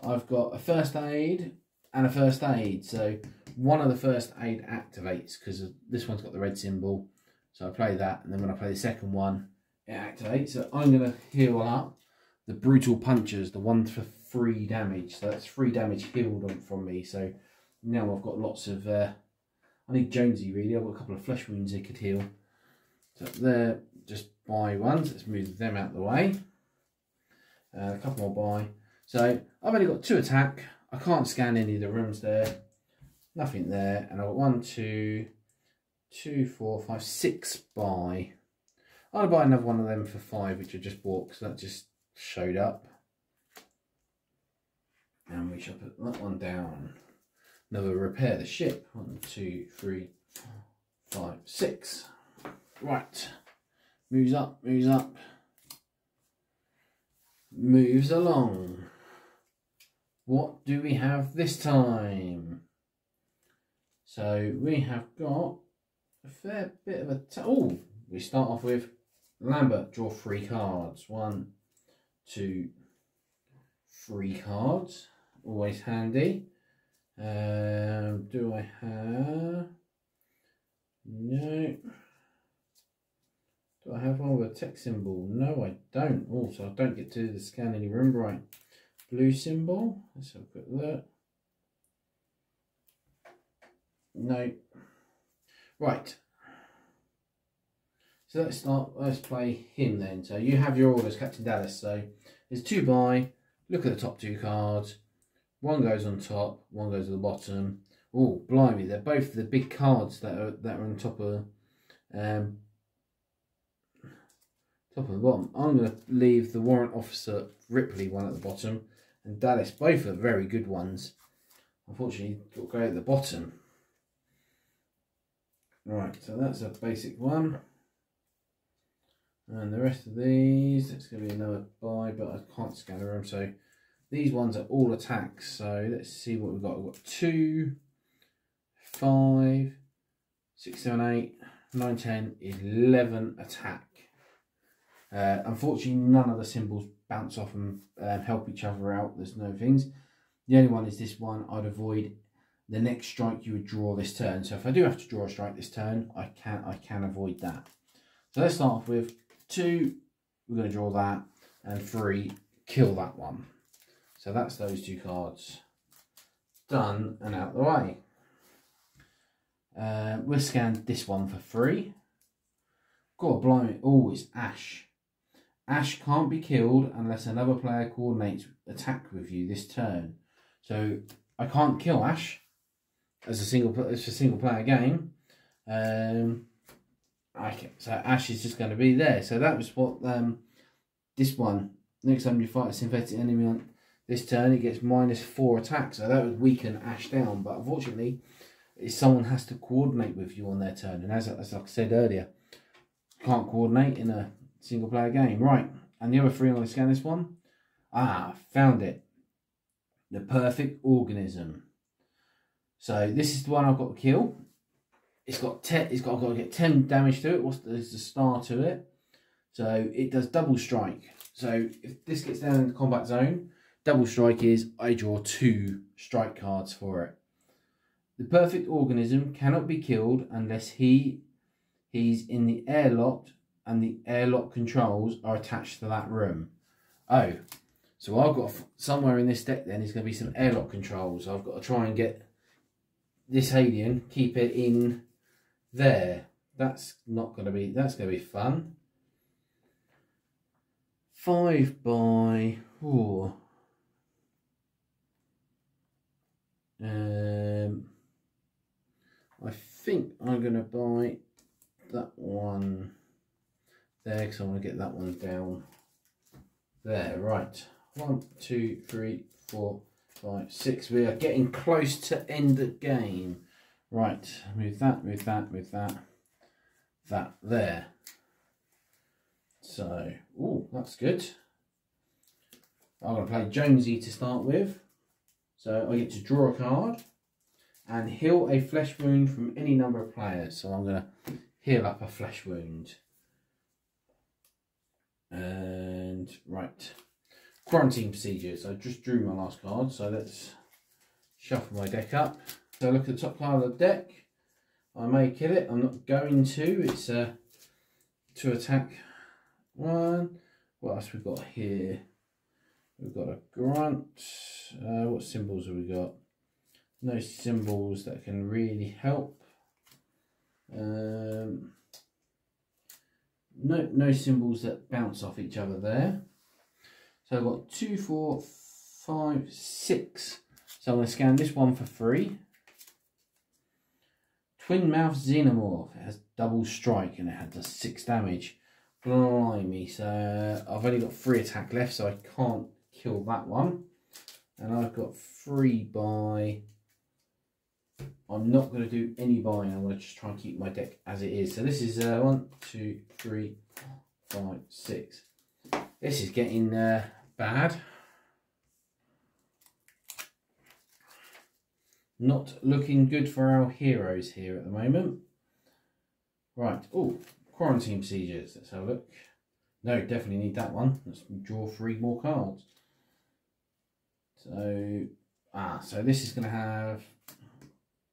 I've got a first aid and a first aid. So one of the first aid activates because this one's got the red symbol. So I play that, and then when I play the second one, it activates. So I'm going to heal up the Brutal Punchers, the one for 3 damage. So that's 3 damage healed from me. So now I've got lots of... I need Jonesy really. I've got a couple of flesh wounds they could heal. So there, just buy ones. Let's move them out of the way. A couple more buy. So I've only got 2 attack. I can't scan any of the rooms there. Nothing there. And I've got 1, 2, 4, 5, 6 buy. I'll buy another one of them for 5, which I just bought because that just showed up. And we shall put that one down. Another Repair the Ship. 1, 2, 3, 4, 5, 6. Right. Moves up, moves up. Moves along. What do we have this time? So we have got a fair bit of a... Oh, we start off with Lambert. Draw 3 cards. 1, 2, 3 cards. Always handy. Do I have... No. Do I have one with a tech symbol? No, I don't. Also, I don't get to the scan any room. Right. Blue symbol. Let's have a quick look. No. Right. So let's play him then. So you have your orders, Captain Dallas. So there's 2 buy. Look at the top 2 cards. One goes on top, one goes at the bottom. Oh, blimey, they're both the big cards that are on top of the bottom. I'm going to leave the Warrant Officer Ripley one at the bottom and Dallas. Both are very good ones. Unfortunately, got to go at the bottom. Right, so that's a basic one. And the rest of these, it's going to be another buy, but I can't scan them. So these ones are all attacks. So let's see what we've got. We've got 2, 5, 6, 7, 8, 9, 10, 11 attack. Unfortunately, none of the symbols bounce off and help each other out. There's no things. The only one is this one. I'd avoid the next strike you would draw this turn. So if I do have to draw a strike this turn, I can avoid that. So let's start off with 2. We're going to draw that, and 3, kill that one. So that's those 2 cards done and out the way. We'll scan this one for free. God blimey! Oh, it's Ash. Ash can't be killed unless another player coordinates attack with you this turn. So I can't kill Ash as a single player game. So Ash is just going to be there. So that was what this one. Next time you fight a synthetic enemy on this turn, it gets -4 attack. So that would weaken Ash down. But unfortunately, someone has to coordinate with you on their turn. And as I said earlier, can't coordinate in a single player game. Right, and the other 3, I'm going to scan this one. Ah, found it. The Perfect Organism. So this is the one I've got to kill. I've got to get 10 damage to it. There's the star to it. So it does double strike. So if this gets down in the combat zone, double strike is I draw 2 strike cards for it. The Perfect Organism cannot be killed unless he's in the airlock and the airlock controls are attached to that room. Oh, so I've got somewhere in this deck then is going to be some airlock controls. I've got to try and get this alien, keep it in there. That's going to be fun. 5 by 4. I think I'm going to buy that one there because I want to get that one down there. Right, 1, 2, 3, 4, 5, 6. We are getting close to end the game. Right, move that, move that, move that, that there. So, oh, that's good. I'm going to play Jonesy to start with. So I get to draw a card and heal a flesh wound from any number of players. So I'm going to heal up a flesh wound. And right, quarantine procedures. I just drew my last card, so let's shuffle my deck up. So look at the top card of the deck. I may kill it. I'm not going to. It's to attack 1. What else we've got here? We've got a grunt. What symbols have we got? No symbols that can really help. No symbols that bounce off each other there. So I've got 2, 4, 5, 6. So I'm going to scan this one for free. Twin Mouth Xenomorph. It has double strike and it does 6 damage. Blimey. So I've only got 3 attack left, so I can't kill that one. And I've got 3 buy. I'm not going to do any buying. I'm going to just try and keep my deck as it is. So this is 1, 2, 3, 4, 5, 6. This is getting bad. Not looking good for our heroes here at the moment. Right. Oh, quarantine procedures. Let's have a look. No, definitely need that one. Let's draw 3 more cards. So, so this is going to have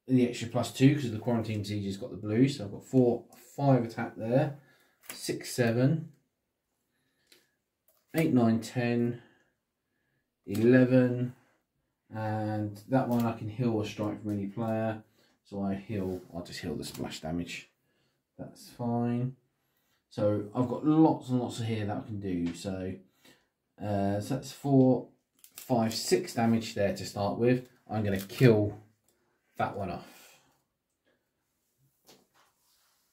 the extra +2 because the quarantine procedure's got the blue. So I've got 4, 5 attack there. 6, 7, 8, 9, 10, 11, and that one I can heal a strike from any player. So I'll just heal the splash damage. That's fine. So I've got lots and lots of here that I can do. So, so that's 4, 5, 6 damage there to start with. I'm going to kill that one off.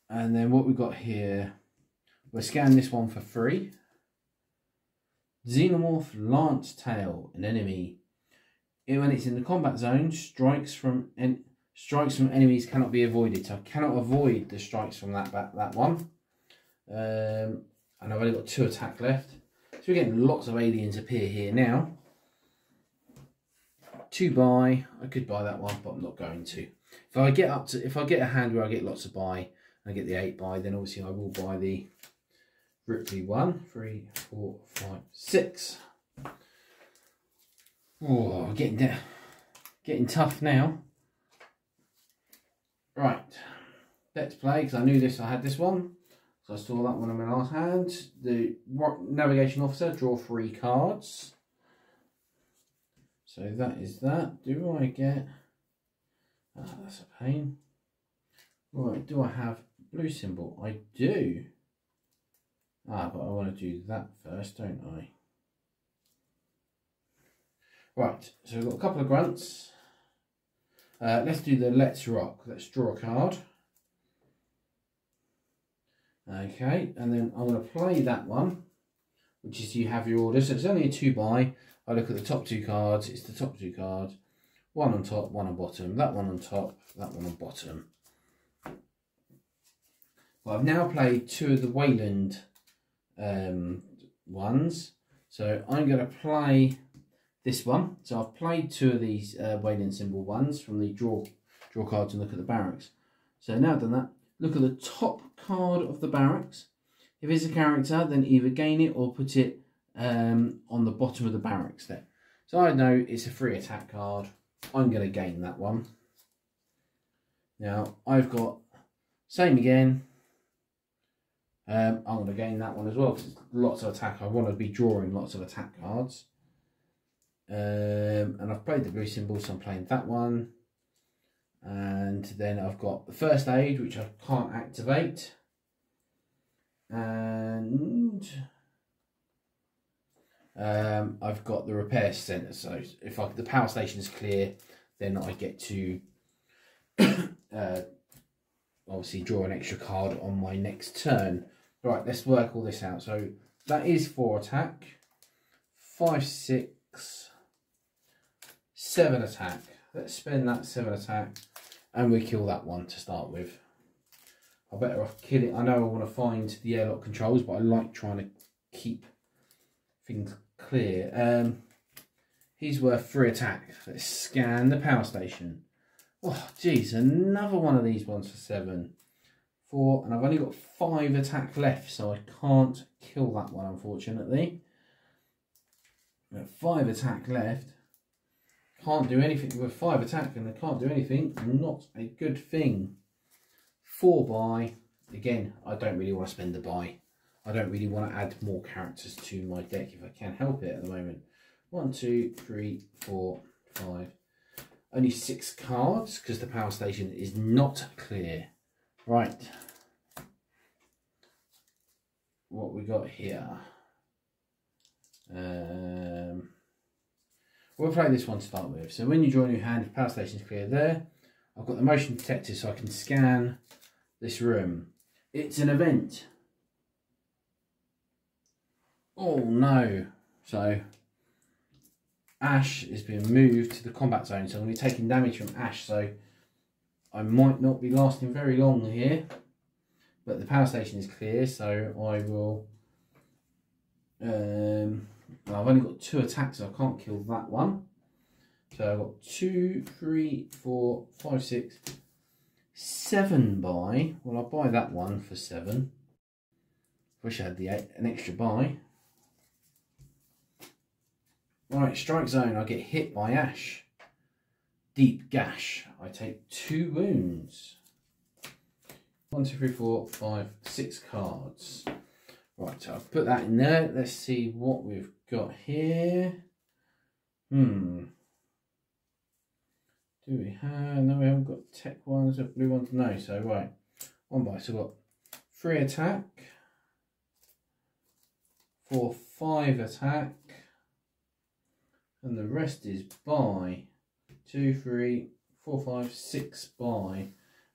And then what we've got here, we'll scan this one for free. Xenomorph Lance Tail, an enemy. When it's in the combat zone, strikes from enemies cannot be avoided. So I cannot avoid the strikes from that one. And I've only got 2 attack left. So we're getting lots of aliens appear here now. 2 buy. I could buy that one, but I'm not going to. If I get a hand where I get lots of buy, and I get the 8 buy, then obviously I will buy the Ripley 1, 3, 4, 5, 6. Oh, getting tough now. Right, let's play, because I knew this. I had this one, so I saw that one in my last hand. The navigation officer, draw 3 cards. So that is that. Do I get? That's a pain. Right, do I have blue symbol? I do. But I want to do that first, don't I? Right, so we've got a couple of grunts. Let's do the Let's Rock. Let's draw a card. Okay, and then I'm going to play that one, which is you have your order. So it's only a 2 buy. I look at the top 2 cards. It's the top 2 cards. 1 on top, 1 on bottom. That one on top, that one on bottom. Well, I've now played 2 of the Wayland ones. So I'm going to play this one. So I've played 2 of these Wayland symbol ones from the draw cards and look at the barracks. So now I've done that, look at the top card of the barracks. If it's a character, then either gain it or put it on the bottom of the barracks there. So I know it's a free attack card. I'm going to gain that one. Now I've got same again. I'm going to gain that one as well because it's lots of attack. I want to be drawing lots of attack cards. And I've played the blue symbol, so I'm playing that one. And then I've got the first aid, which I can't activate. And I've got the repair centre. So if the power station is clear, then I get to obviously draw an extra card on my next turn. Right, let's work all this out. So that is 4 attack, 5, 6, 7 attack. Let's spend that 7 attack and we kill that one to start with. I better off kill it. I know I want to find the airlock controls, but I like trying to keep things clear. He's worth 3 attack. Let's scan the power station. Oh, geez, another one of these ones for 7. 4, and I've only got 5 attack left, so I can't kill that one, unfortunately. I've got 5 attack left. Can't do anything with 5 attack, and I can't do anything. Not a good thing. 4 buy. Again, I don't really want to spend the buy. I don't really want to add more characters to my deck if I can help it at the moment. 1, 2, 3, 4, 5. Only 6 cards because the power station is not clear. Right. What we got here? We'll play this one to start with. So when you draw a new hand, if power station is clear there, I've got the motion detector so I can scan this room. It's an event. Oh no. So Ash is being moved to the combat zone. So I'm going to be taking damage from Ash. So I might not be lasting very long here. But the power station is clear. So I will... well, I've only got 2 attacks, so I can't kill that one. So I've got 2, 3, 4, 5, 6, 7 buy. Well, I'll buy that one for 7. Wish I had an extra buy. Right, strike zone. I get hit by Ash. Deep gash. I take 2 wounds. 1, 2, 3, 4, 5, 6 cards. Right, so I've put that in there. Let's see what we've got here. Do we have... No, we haven't got tech ones or blue ones. No, so right. 1 buy. So we've got 3 attack. 4, 5 attack. And the rest is by 2, 3, 4, 5, 6 by.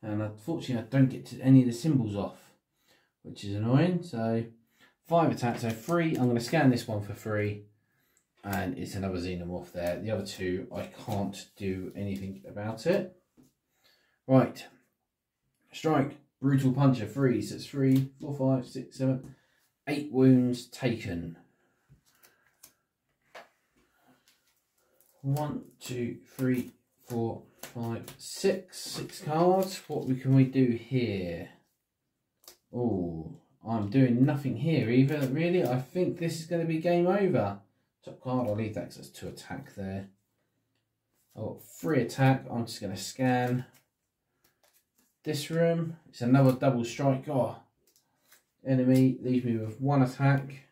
And unfortunately I don't get to any of the symbols off, which is annoying. So 5 attacks, so 3. I'm going to scan this one for 3. And it's another Xenomorph there. The other 2, I can't do anything about it. Right. Strike. Brutal Puncher, 3. So it's 3, 4, 5, 6, 7, 8 wounds taken. 1, 2, 3, 4, 5, 6. 6 cards. What can we do here? Oh, I'm doing nothing here either, really. I think this is going to be game over. Top card, I'll leave that because that's 2 attack there. I've got 3 attack. I'm just going to scan this room. It's another double strike. Oh, enemy leaves me with 1 attack.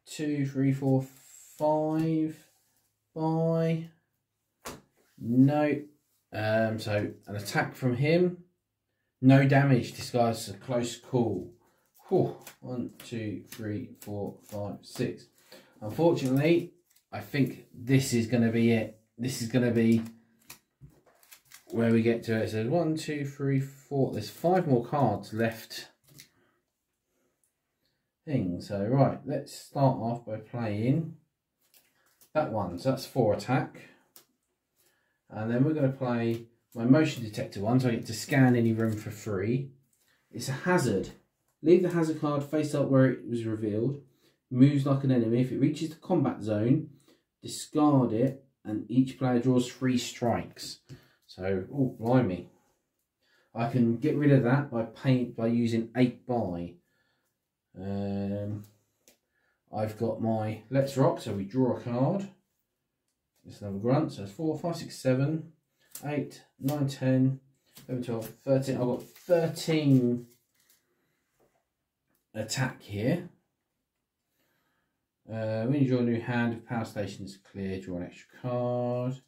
2, 3, 4, 5. By. No. So an attack from him. No damage. Disguised as a close call. Whew. 1, 2, 3, 4, 5, 6. Unfortunately, I think this is going to be it. This is going to be where we get to it. So 1, 2, 3, 4. There's 5 more cards left. So right, let's start off by playing that one. So that's 4 attack. And then we're going to play my motion detector one. So I get to scan any room for 3. It's a hazard. Leave the hazard card face up where it was revealed. Moves like an enemy. If it reaches the combat zone, discard it, and each player draws 3 strikes. So, oh blimey, I can get rid of that by using 8 by. I've got my Let's Rock, so we draw a card. It's another grunt. So it's 4, 5, 6, 7, 8, 9, 10, 11, 12, 13. I've got 13 attack here. When you draw a new hand, if power station is clear, draw an extra card.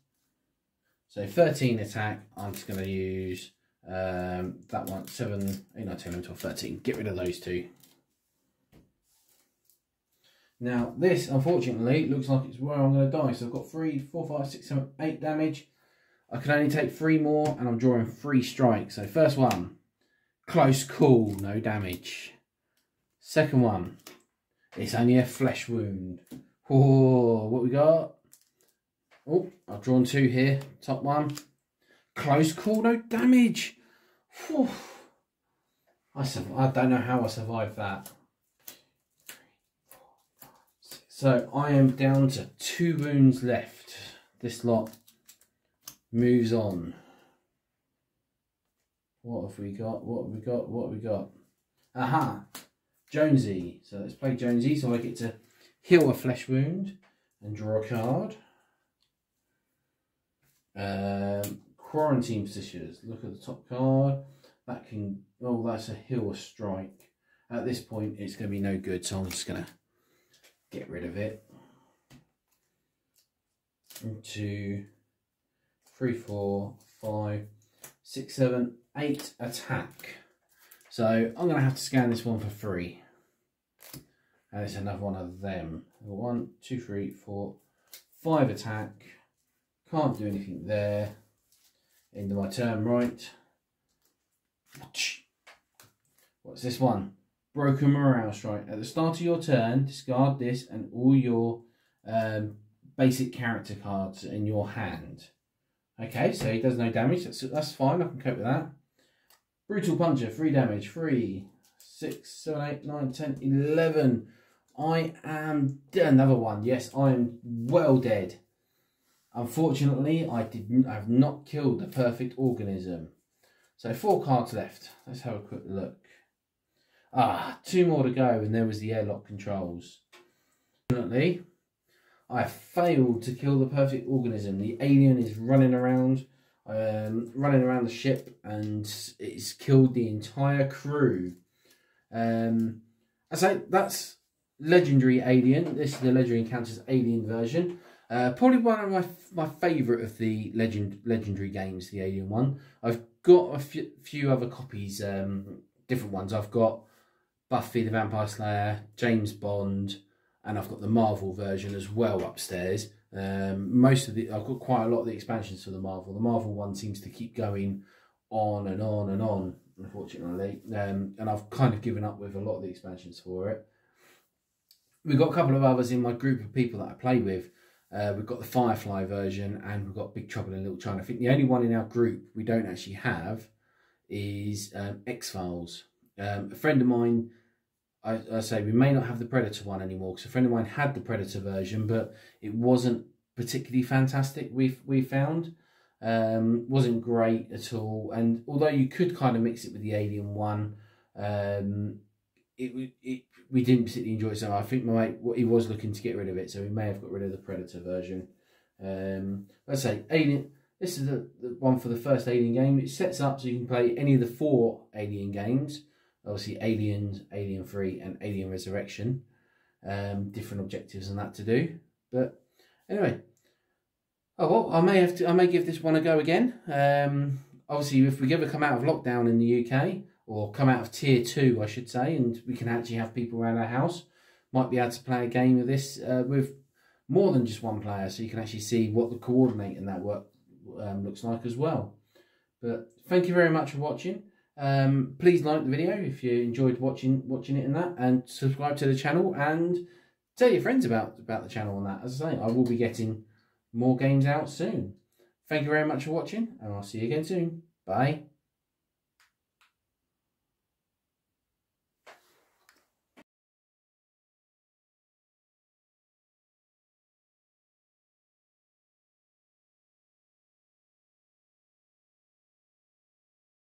So 13 attack. I'm just going to use that one. 7, 8, 9, 10, 11, 12, 13. Get rid of those 2. Now this, unfortunately, looks like it's where I'm going to die. So I've got 3, 4, 5, 6, 7, 8 damage. I can only take 3 more, and I'm drawing 3 strikes. So first one, close call, no damage. Second one, it's only a flesh wound. Oh, what we got? Oh, I've drawn 2 here. Top one, close call, no damage. Whew. I don't know how I survived that. So I am down to 2 wounds left. This lot moves on. What have we got? What have we got? What have we got? Aha! Jonesy. So let's play Jonesy. So I get to heal a flesh wound and draw a card. Quarantine positions. Look at the top card. That can... Oh, that's a heal a strike. At this point, it's going to be no good. So I'm just going to get rid of it. 1, 2, 3, 4, 5, 6, 7, 8 attack. So I'm going to have to scan this one for 3. And it's another one of them. 1, 2, 3, 4, 5 attack. Can't do anything there. End of my turn, right. What's this one? Broken Morale Strike. At the start of your turn, discard this and all your basic character cards in your hand. Okay, so he does no damage. That's fine. I can cope with that. Brutal Puncher, 3 damage. 3, 6, 7, 8, 9, 10, 11. I am dead. Another one. Yes, I am well dead. Unfortunately, I have not killed the perfect organism. So 4 cards left. Let's have a quick look. 2 more to go, and there was the airlock controls. Unfortunately, I failed to kill the perfect organism. The alien is running around the ship, and it's killed the entire crew. I say that's Legendary Alien. This is the Legendary Encounters Alien version. Probably one of my favourite of the Legendary games, the Alien one. I've got a few other copies, different ones. I've got Buffy the Vampire Slayer, James Bond, and I've got the Marvel version as well upstairs. I've got quite a lot of the expansions for the Marvel. The Marvel one seems to keep going on and on and on, unfortunately. And I've kind of given up with a lot of the expansions for it. We've got a couple of others in my group of people that I play with. We've got the Firefly version and we've got Big Trouble in Little China. I think the only one in our group we don't actually have is X-Files. A friend of mine, I say we may not have the Predator one anymore because a friend of mine had the Predator version, but it wasn't particularly fantastic. We found wasn't great at all, and although you could kind of mix it with the Alien one, we didn't particularly enjoy it. So I think my mate, he was looking to get rid of it, so we may have got rid of the Predator version. Let's say Alien. This is the one for the first Alien game. It sets up so you can play any of the 4 Alien games. Obviously, Aliens, Alien 3, and Alien Resurrection. Different objectives and that to do. But anyway, well, I may give this one a go again. Obviously, if we ever come out of lockdown in the UK, or come out of tier 2, I should say, and we can actually have people around our house, might be able to play a game of this with more than just one player, so you can actually see what the coordinating that work looks like as well. But thank you very much for watching. Please like the video if you enjoyed watching it and that, and subscribe to the channel and tell your friends about the channel and that. As I say, I will be getting more games out soon. Thank you very much for watching, and I'll see you again soon. Bye.